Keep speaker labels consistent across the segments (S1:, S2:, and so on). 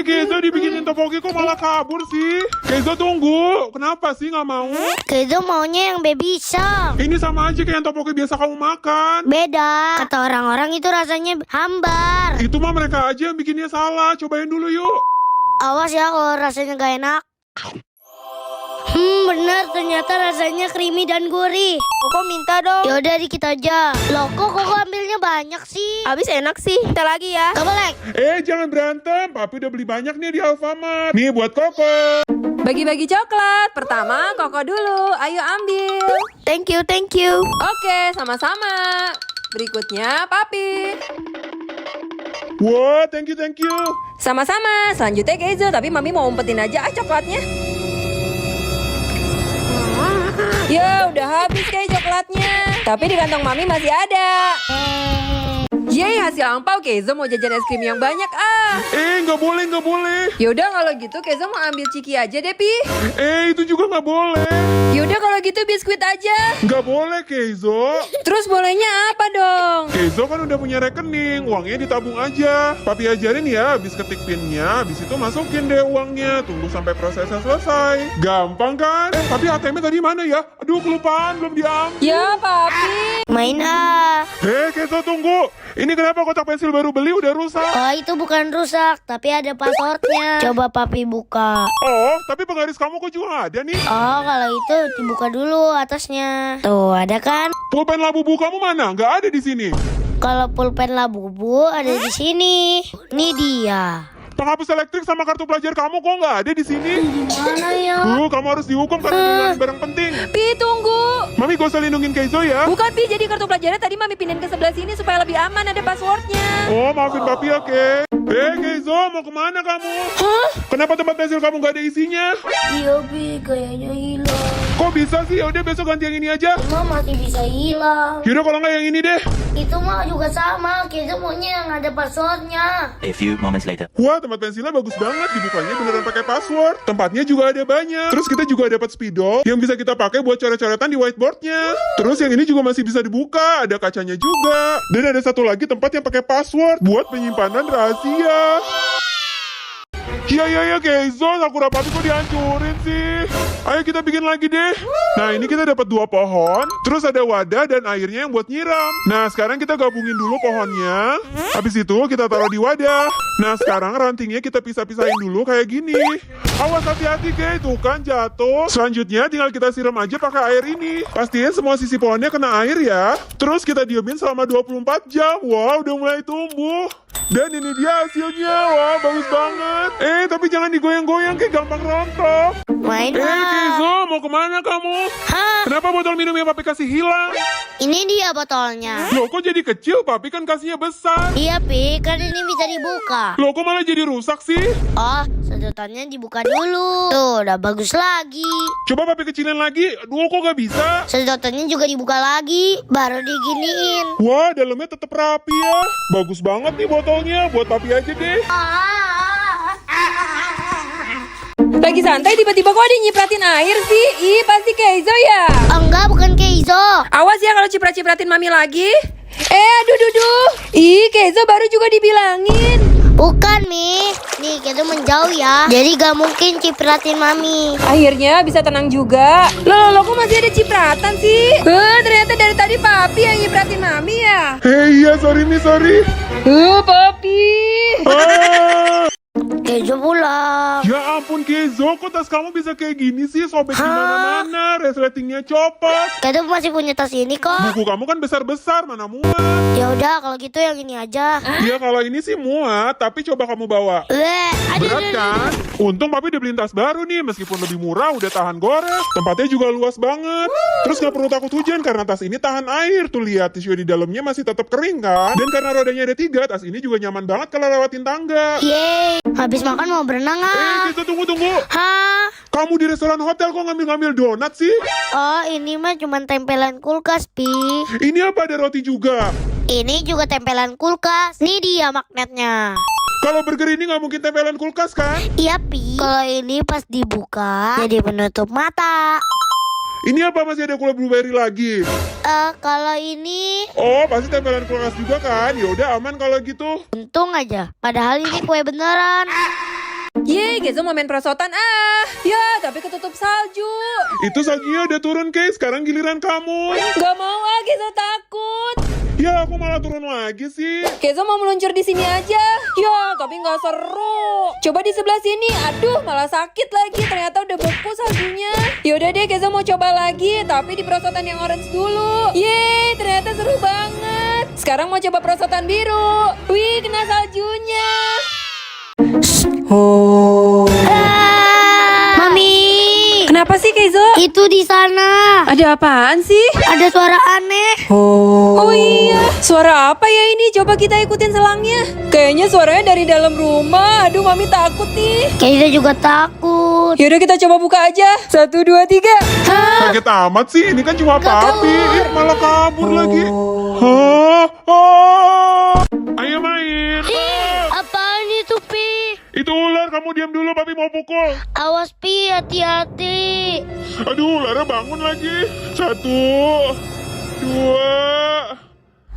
S1: Keizo dibikinin topoki kok malah kabur sih? Keizo tunggu, kenapa sih nggak mau?
S2: Keizo maunya yang baby shark.
S1: Ini sama aja kayak yang topoki biasa kamu makan.
S2: Beda. Kata orang-orang itu rasanya hambar.
S1: Itu mah mereka aja yang bikinnya salah. Cobain dulu yuk.
S2: Awas ya kalau rasanya gak enak. Bener, ternyata rasanya creamy dan gurih.
S3: Koko minta dong.
S2: Yaudah dikit aja. Loh kok ambilnya banyak sih?
S3: Habis enak sih. Minta lagi ya.
S2: Gak boleh.
S1: Jangan berantem. Papi udah beli banyak nih di Alfamart. Nih buat Koko.
S3: Bagi-bagi coklat. Pertama Koko dulu. Ayo ambil.
S2: Thank you.
S3: Oke, sama-sama. Berikutnya Papi.
S1: Wah, thank you.
S3: Sama-sama. Selanjutnya Keizo, tapi Mami mau umpetin aja coklatnya. Ya, udah habis kayak coklatnya. Tapi di kantong Mami masih ada. Yeay, hasil angpau. Keizo mau jajan es krim yang banyak
S1: Nggak boleh.
S3: Yaudah kalau gitu Keizo mau ambil ciki aja deh, Pi.
S1: Itu juga nggak boleh.
S3: Yaudah kalau gitu biskuit aja.
S1: Nggak boleh, Keizo.
S3: Terus bolehnya apa dong?
S1: Keizo kan udah punya rekening, uangnya ditabung aja. Papi ajarin ya, habis ketik pinnya, habis itu masukin deh uangnya. Tunggu sampai prosesnya selesai. Gampang kan? Tapi ATM-nya tadi mana ya? Aduh, kelupaan, belum diambil.
S3: Ya, Papi.
S2: Main
S1: Keizo tunggu. Ini kenapa kotak pensil baru beli udah rusak?
S2: Oh itu bukan rusak, tapi ada passwordnya. Coba Papi buka.
S1: Oh, tapi penggaris kamu kok juga ada nih?
S2: Oh kalau itu dibuka dulu atasnya. Tuh ada kan?
S1: Pulpen labubu kamu mana? Nggak ada di sini.
S2: Kalau pulpen Labubu ada di sini. Ini dia.
S1: Penghapus elektrik sama kartu pelajar kamu kok nggak ada di sini?
S2: Mana ya?
S1: Kamu harus dihukum karena mengulangi barang penting.
S3: Pi, tunggu.
S1: Mami gak usah lindungin Keizo ya.
S3: Bukan, Pi. Jadi kartu pelajarnya tadi Mami pindahin ke sebelah sini supaya lebih aman, ada passwordnya.
S1: Oh, maafin papi ya, Ke. Keizo, mau kemana kamu? Kenapa tempat pensil kamu nggak ada isinya?
S2: Iya Pi, kayaknya hilang.
S1: Kok bisa sih? Yaudah besok ganti yang ini aja.
S2: Cuma masih bisa hilang.
S1: Yaudah kalau nggak yang ini deh.
S2: Itu mah juga sama. Kita maunya yang ada passwordnya.
S4: A few moments later.
S1: Wah, tempat pensilnya bagus banget. Dibukanya beneran pakai password. Tempatnya juga ada banyak. Terus kita juga dapat spidol yang bisa kita pakai buat coret-coretan di whiteboardnya. Terus yang ini juga masih bisa dibuka. Ada kacanya juga. Dan ada satu lagi tempat yang pakai password buat penyimpanan rahasia. Iya, Keizo, Sakura Papi kok dihancurin sih? Ayo kita bikin lagi deh. Nah, ini kita dapat 2 pohon, terus ada wadah dan airnya yang buat nyiram. Nah, sekarang kita gabungin dulu pohonnya. Habis itu kita taruh di wadah. Nah, sekarang rantingnya kita pisah-pisahin dulu kayak gini. Awas hati-hati, Kei, tuh kan jatuh. Selanjutnya tinggal kita siram aja pakai air ini. Pastiin semua sisi pohonnya kena air ya. Terus kita diemin selama 24 jam. Wow, udah mulai tumbuh. Dan ini dia hasilnya. Wah, bagus banget. Tapi jangan digoyang-goyang, kayak gampang rontok.
S2: Main
S1: Keizo, mau kemana kamu? Kenapa botol minum yang papi kasih hilang?
S2: Ini dia botolnya.
S1: Loh, kok jadi kecil? Papi kan kasihnya besar.
S2: Iya Pi, kan ini bisa dibuka.
S1: Loh, kok malah jadi rusak sih?
S2: Oh, sedotannya dibuka dulu. Tuh, udah bagus lagi.
S1: Coba papi kecilin lagi. Aduh, kok gak bisa?
S2: Sedotannya juga dibuka lagi, baru diginiin.
S1: Wah, dalamnya tetap rapi ya. Bagus banget nih botolnya. Buat papi aja deh.
S3: Lagi santai tiba-tiba kok ada nyipratin air sih? Ih, pasti Keizo ya?
S2: Enggak, bukan Keizo.
S3: Awas ya kalau ciprat-cipratin Mami lagi. Aduh. Ih, Keizo baru juga dibilangin.
S2: Bukan, Mi. Nih, Keizo menjauh ya. Jadi gak mungkin cipratin Mami.
S3: Akhirnya bisa tenang juga. Loh, kok masih ada cipratan sih? Ternyata dari tadi Papi yang nyipratin Mami ya?
S1: Iya, sorry Mi, sorry.
S3: Papi.
S2: Keizo pulang.
S1: Ya ampun Keizo, kok tas kamu bisa kayak gini sih? Sobek di mana-mana, resletingnya copot.
S2: Keizo masih punya tas ini kok.
S1: Buku kamu kan besar-besar, mana muat.
S2: Ya udah, kalau gitu yang ini aja.
S1: Ya kalau ini sih muat, tapi coba kamu bawa. Berat kan? Untung papi udah beliin tas baru nih, meskipun lebih murah udah tahan gores. Tempatnya juga luas banget. Terus gak perlu takut hujan karena tas ini tahan air. Tuh lihat, tisu di dalamnya masih tetap kering kan? Dan karena rodanya ada 3, tas ini juga nyaman banget kalau lewatin tangga.
S2: Yeay, habis makan mau berenang
S1: Keizo tunggu.
S2: Hah?
S1: Kamu di restoran hotel kok ngambil-ngambil donat sih?
S2: Oh, ini mah cuma tempelan kulkas, Pi.
S1: Ini apa ada roti juga?
S2: Ini juga tempelan kulkas. Nih dia magnetnya.
S1: Kalau burger ini nggak mungkin tempelan kulkas kan?
S2: Iya, Pi. Kalau ini pas dibuka jadi penutup mata.
S1: Ini apa masih ada kue blueberry lagi?
S2: Kalau ini
S1: Oh, pasti tempelan kulkas juga kan? Ya udah aman kalau gitu.
S2: untung aja. Padahal ini kue beneran.
S3: Yeay, Kenzo mau main perosotan Ya, tapi ketutup salju.
S1: Itu saljunya udah turun, Kay. Sekarang giliran kamu.
S3: Gak mau Kenzo takut.
S1: Ya, aku malah turun lagi sih.
S3: Kenzo mau meluncur di sini aja. Ya, tapi nggak seru. Coba di sebelah sini. Aduh, malah sakit lagi. Ternyata udah beku saljunya. Yaudah deh, Kenzo mau coba lagi. Tapi di perosotan yang orange dulu. Yeay, ternyata seru banget. Sekarang mau coba perosotan biru. Wih, kena saljunya.
S2: Mami,
S3: Kenapa sih, Kenzo?
S2: itu di sana.
S3: Ada apaan sih?
S2: Ada suara aneh.
S3: Oh iya, suara apa ya ini? Coba kita ikutin selangnya. Kayaknya suaranya dari dalam rumah. Aduh, Mami takut nih.
S2: Kayaknya juga takut.
S3: Yaudah kita coba buka aja. 1, 2, 3.
S1: Kaget amat sih. Ini kan cuma papi. Malah kabur lagi. Hah? Oh. Ayo main.
S2: Apaan itu, Pi?
S1: Itu ular. Kamu diam dulu. Papi mau pukul.
S2: Awas, Pi, hati-hati.
S1: Aduh, ularnya bangun lagi. 1, 2,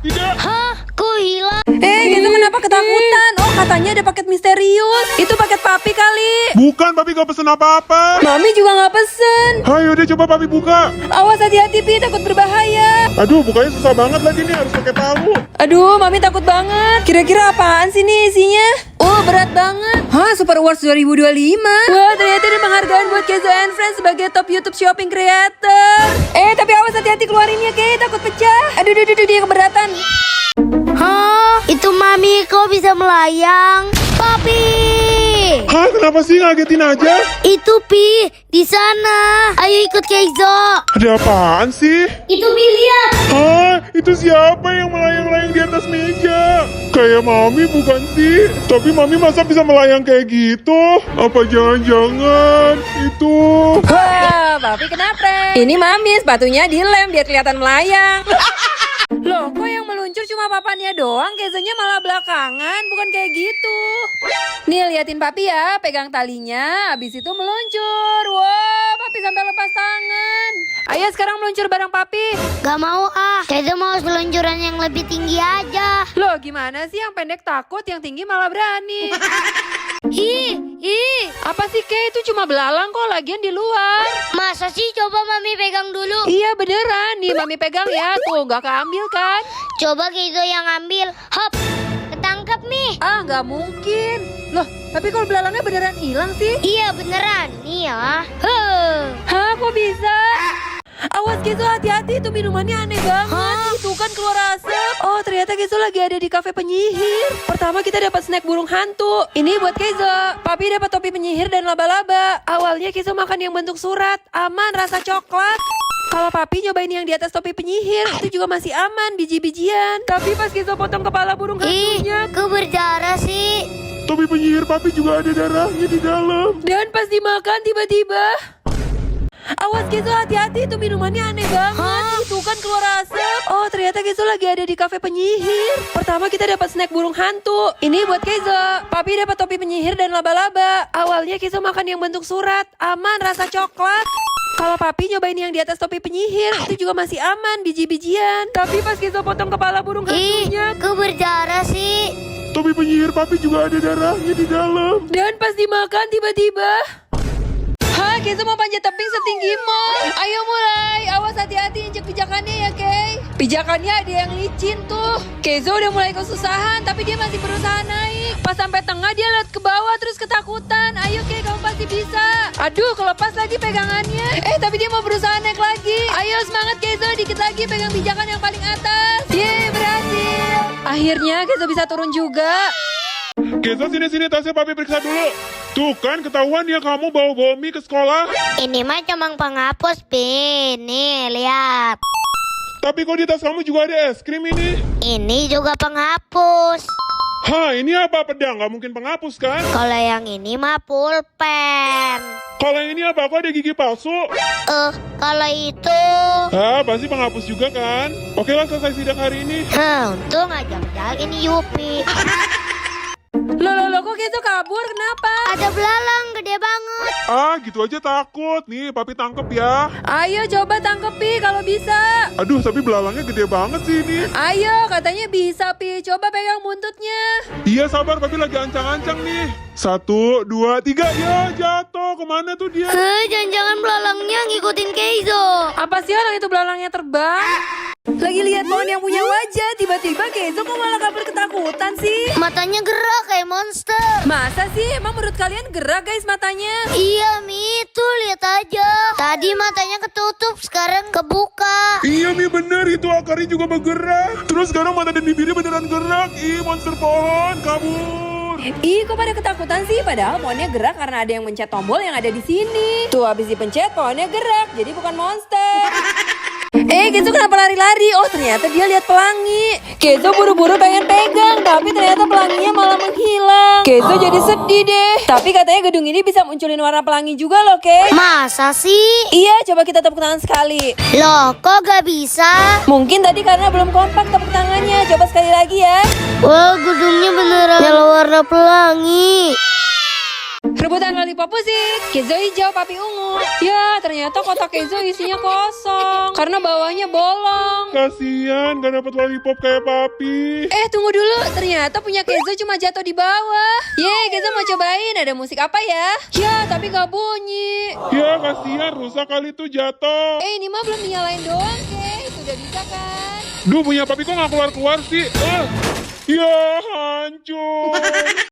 S1: 3.
S2: Hah? Kok hilang?
S3: Kenzo kenapa ketakutan? Oh, katanya ada paket misterius. Itu paket papi kali.
S1: Bukan, papi gak pesen apa-apa.
S3: Mami juga nggak pesen.
S1: Ayo deh, coba papi buka.
S3: Awas hati-hati, Pi, takut berbahaya.
S1: Aduh, bukanya susah banget lagi nih. Harus pakai palu.
S3: Aduh, Mami takut banget. Kira-kira apaan sih nih isinya? Oh, berat banget. Hah, Super Awards 2025. Wah, ternyata ada penghargaan buat Kenzo and Friends sebagai top YouTube shopping creator. Tapi awas hati-hati keluarinnya, Kay. Takut pecah. Aduh, dia keberatan.
S2: Hah? Itu Mami kok bisa melayang? Papi!
S1: Hah, kenapa sih ngagetin aja?
S2: Itu Pi, di sana. Ayo ikut Kenzo.
S1: Ada apaan sih?
S2: Itu Pi, lihat.
S1: Hah, itu siapa yang melayang-layang di atas meja? Kayak Mami bukan sih? Tapi Mami masa bisa melayang kayak gitu? Apa jangan-jangan itu?
S3: Wah, Papi kenapa? Ini Mami, sepatunya dilem biar kelihatan melayang. Loh, kok yang meluncur cuma papannya doang? Kenzonya malah belakangan, bukan kayak gitu. Nih, liatin Papi ya, pegang talinya, habis itu meluncur. Wah, Papi sampai lepas tangan. Ayo sekarang meluncur bareng Papi.
S2: Gak mau Kenzo mau seluncuran yang lebih tinggi aja.
S3: Loh, gimana sih yang pendek takut, yang tinggi malah berani?
S2: Ih,
S3: Apa sih, Kay? Itu cuma belalang kok, lagian di luar.
S2: masa sih? Coba Mami pegang dulu.
S3: Iya beneran, nih Mami pegang ya. Tuh, nggak keambil kan?
S2: Coba Kenzo yang ambil. Hop, ketangkep nih.
S3: Nggak mungkin. Loh, tapi kalau belalangnya beneran hilang sih?
S2: Iya beneran, nih ya.
S3: Hah, kok bisa? Awas Kenzo, hati-hati, itu minumannya aneh banget. Itu kan keluar asap. Oh, ternyata Kenzo lagi ada di kafe penyihir. Pertama kita dapat snack burung hantu. Ini buat Kenzo. Papi dapat topi penyihir dan laba-laba. Awalnya Kenzo makan yang bentuk surat, aman, rasa coklat. Kalau Papi nyobain yang di atas topi penyihir, itu juga masih aman, biji-bijian. Tapi pas Kenzo potong kepala burung hantunya,
S2: Kok berdarah sih?
S1: Topi penyihir Papi juga ada darahnya di dalam.
S3: dan pas dimakan tiba-tiba, awas Kenzo, hati-hati, itu minumannya aneh banget. Itu kan keluar asap. Oh, ternyata Kenzo lagi ada di kafe penyihir. Pertama kita dapat snack burung hantu. Ini buat Kenzo. Papi dapat topi penyihir dan laba-laba. Awalnya Kenzo makan yang bentuk surat, aman, rasa coklat. Kalau Papi nyobain yang di atas topi penyihir, itu juga masih aman, biji-bijian. Tapi pas Kenzo potong kepala burung hantunya,
S2: Kok berdarah sih?
S1: Topi penyihir Papi juga ada darahnya di dalam.
S3: dan pas dimakan tiba-tiba, Kenzo mau panjat tebing setinggi mall. Ayo mulai, awas hati-hati injek pijakannya ya, Kay. Pijakannya ada yang licin tuh. Kenzo udah mulai kesusahan, tapi dia masih berusaha naik. Pas sampai tengah dia lihat ke bawah terus ketakutan. Ayo Kay, kamu pasti bisa. Aduh, kelepas lagi pegangannya. Tapi dia mau berusaha naik lagi. Ayo semangat Kenzo, dikit lagi pegang pijakan yang paling atas. Yeay, berhasil. Akhirnya Kenzo bisa turun juga.
S1: Kenzo, sini-sini, tasnya Papi periksa dulu. Tuh kan, ketahuan ya kamu bawa-bawa mie ke sekolah.
S2: Ini mah cuma penghapus, Pi. Nih, lihat.
S1: Tapi kok di tas kamu juga ada es krim ini?
S2: Ini juga penghapus.
S1: Hah, ini apa? Pedang? Gak mungkin penghapus kan?
S2: Kalau yang ini mah pulpen.
S1: Kalau yang ini apa? Kok ada gigi palsu?
S2: Kalau itu...
S1: Pasti penghapus juga kan? Oke lah, selesai sidang hari ini.
S2: Untung aja padahal ini Yupi.
S3: Loh, kok Kenzo kabur? Kenapa?
S2: Ada belalang gede banget.
S1: Ah, gitu aja takut. Nih, papi tangkep ya.
S3: Ayo coba tangkep Pi kalau bisa.
S1: Aduh, tapi belalangnya gede banget sih ini.
S3: Ayo, katanya bisa Pi. Coba pegang buntutnya.
S1: Iya, sabar, papi lagi ancang-ancang nih. 1, 2, 3, ya jatuh. Kemana tuh dia?
S2: Jangan-jangan belalangnya ngikutin Keizo.
S3: Apa sih orang itu belalangnya terbang? Lagi lihat pohon yang punya wajah, tiba-tiba Keizo kok malah kabur ketakutan sih?
S2: Matanya gerak kayak monster.
S3: Masa sih? Emang menurut kalian gerak guys matanya?
S2: Iya Mi, tuh lihat aja. Tadi matanya ketutup, sekarang kebuka.
S1: Iya, Mi, bener. Itu akarnya juga bergerak. Terus sekarang mata dan bibirnya beneran gerak. Ih, monster pohon, kabur.
S3: Ih, kok pada ketakutan sih? Padahal pohonnya gerak karena ada yang mencet tombol yang ada di sini. Tuh, habis dipencet pohonnya gerak, jadi bukan monster. Kenzo kenapa lari-lari? Oh, ternyata dia lihat pelangi. Kenzo buru-buru pengen pegang, tapi ternyata pelanginya malah menghilang. Kenzo jadi sedih deh. Tapi katanya gedung ini bisa munculin warna pelangi juga loh, Kay.
S2: Masa sih?
S3: Iya, coba kita tepuk tangan sekali.
S2: Loh, kok gak bisa?
S3: Mungkin tadi karena belum kompak tepuk tangannya. Coba sekali lagi ya.
S2: Wah, gedungnya beneran nyala warna pelangi.
S3: Rebutan lollipop musik. Kenzo hijau, papi ungu. Ya, ternyata kotak Kenzo isinya kosong karena bawahnya bolong.
S1: Kasian, gak dapet lollipop kayak papi.
S3: Tunggu dulu. Ternyata punya Kenzo cuma jatuh di bawah. Yeay, Kenzo mau cobain. Ada musik apa ya? Ya, tapi gak bunyi.
S1: Ya, kasian, rusak kali tuh jatuh.
S3: Ini mah belum dinyalain doang, Kay. Sudah bisa kan?
S1: Duh, punya papi kok gak keluar-keluar sih? Ya, hancur.